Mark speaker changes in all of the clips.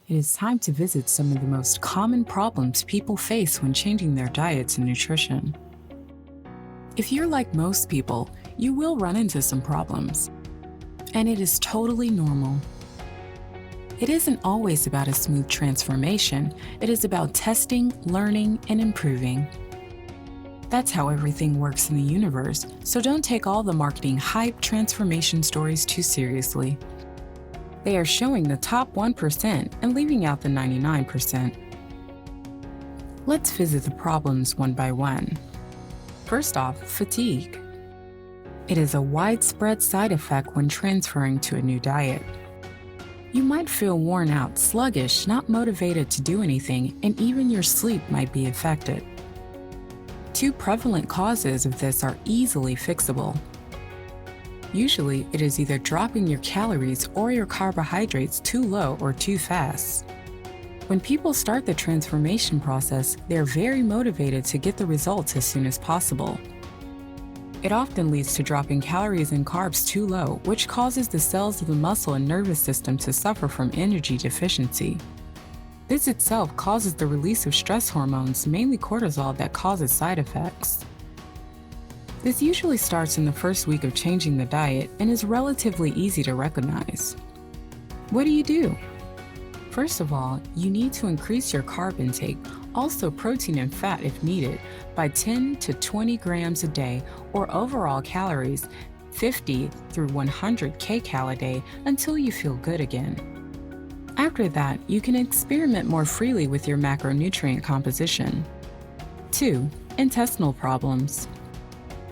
Speaker 1: It is time to visit some of the most common problems people face when changing their diets and nutrition. If you're like most people, you will run into some problems, and it is totally normal. It isn't always about a smooth transformation, it is about testing, learning, and improving. That's how everything works in the universe, so don't take all the marketing hype transformation stories too seriously. They are showing the top 1% and leaving out the 99%. Let's visit the problems one by one. First off, fatigue. It is a widespread side effect when transferring to a new diet. You might feel worn out, sluggish, not motivated to do anything, and even your sleep might be affected. Two prevalent causes of this are easily fixable. Usually, it is either dropping your calories or your carbohydrates too low or too fast. When people start the transformation process, they are very motivated to get the results as soon as possible. It often leads to dropping calories and carbs too low, which causes the cells of the muscle and nervous system to suffer from energy deficiency. This itself causes the release of stress hormones, mainly cortisol, that causes side effects. This usually starts in the first week of changing the diet and is relatively easy to recognize. What do? First of all, you need to increase your carb intake, also protein and fat if needed, by 10 to 20 grams a day, or overall calories 50 through 100 kcal a day until you feel good again. After that, you can experiment more freely with your macronutrient composition. 2. Intestinal problems.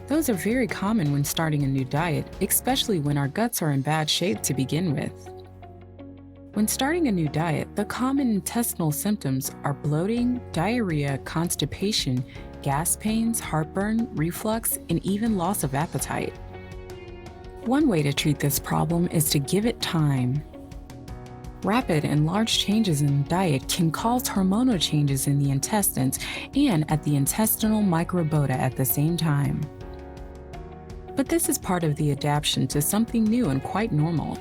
Speaker 1: Those are very common when starting a new diet, especially when our guts are in bad shape to begin with. When starting a new diet, the common intestinal symptoms are bloating, diarrhea, constipation, gas pains, heartburn, reflux, and even loss of appetite. One way to treat this problem is to give it time. Rapid and large changes in the diet can cause hormonal changes in the intestines and at the intestinal microbiota at the same time. But this is part of the adaptation to something new and quite normal.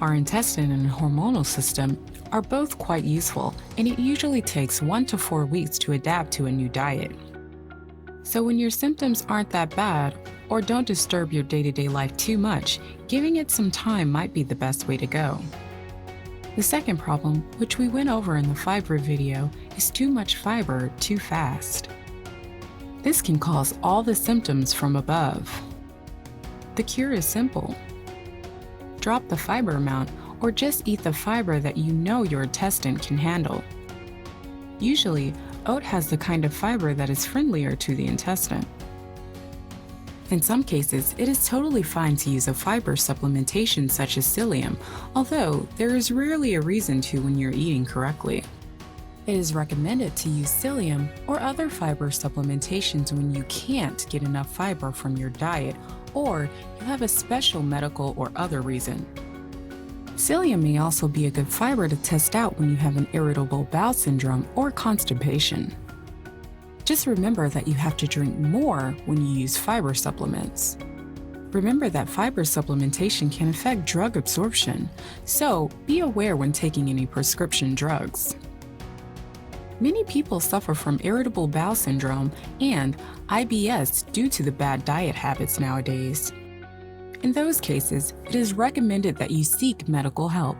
Speaker 1: Our intestine and hormonal system are both quite useful, and it usually takes 1 to 4 weeks to adapt to a new diet. So when your symptoms aren't that bad, or don't disturb your day-to-day life too much, giving it some time might be the best way to go. The second problem, which we went over in the fiber video, is too much fiber too fast. This can cause all the symptoms from above. The cure is simple. Drop the fiber amount or just eat the fiber that you know your intestine can handle. Usually, oat has the kind of fiber that is friendlier to the intestine. In some cases, it is totally fine to use a fiber supplementation such as psyllium, although there is rarely a reason to when you're eating correctly. It is recommended to use psyllium or other fiber supplementations when you can't get enough fiber from your diet or you have a special medical or other reason. Psyllium may also be a good fiber to test out when you have an irritable bowel syndrome or constipation. Just remember that you have to drink more when you use fiber supplements. Remember that fiber supplementation can affect drug absorption, so be aware when taking any prescription drugs. Many people suffer from irritable bowel syndrome and IBS due to the bad diet habits nowadays. In those cases, it is recommended that you seek medical help.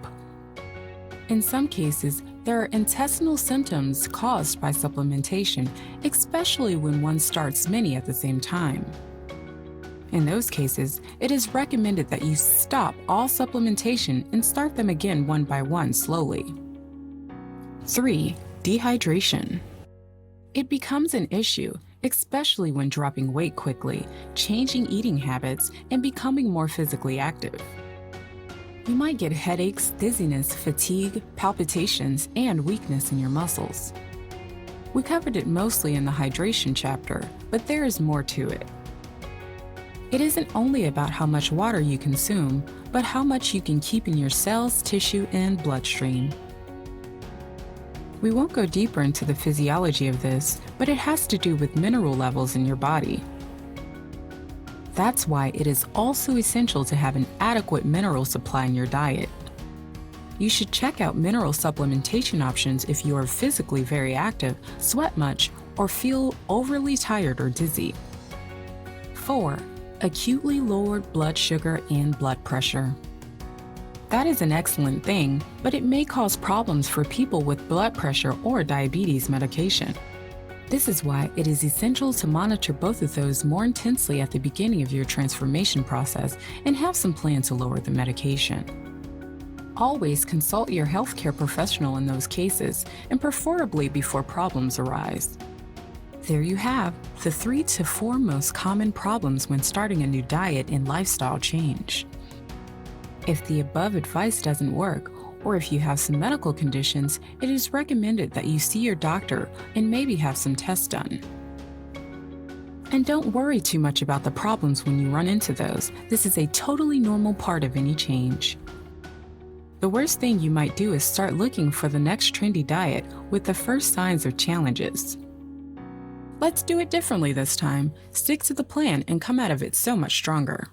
Speaker 1: In some cases, there are intestinal symptoms caused by supplementation, especially when one starts many at the same time. In those cases, it is recommended that you stop all supplementation and start them again one by one slowly. 3. Dehydration. It becomes an issue, especially when dropping weight quickly, changing eating habits, and becoming more physically active. You might get headaches, dizziness, fatigue, palpitations, and weakness in your muscles. We covered it mostly in the hydration chapter, but there is more to it. It isn't only about how much water you consume, but how much you can keep in your cells, tissue, and bloodstream. We won't go deeper into the physiology of this, but it has to do with mineral levels in your body. That's why it is also essential to have an adequate mineral supply in your diet. You should check out mineral supplementation options if you are physically very active, sweat much, or feel overly tired or dizzy. 4. Acutely lowered blood sugar and blood pressure. That is an excellent thing, but it may cause problems for people with blood pressure or diabetes medication. This is why it is essential to monitor both of those more intensely at the beginning of your transformation process and have some plan to lower the medication. Always consult your healthcare professional in those cases, and preferably before problems arise. There you have the 3 to 4 most common problems when starting a new diet and lifestyle change. If the above advice doesn't work, or if you have some medical conditions, it is recommended that you see your doctor and maybe have some tests done. And don't worry too much about the problems when you run into those. This is a totally normal part of any change. The worst thing you might do is start looking for the next trendy diet with the first signs of challenges. Let's do it differently this time. Stick to the plan and come out of it so much stronger.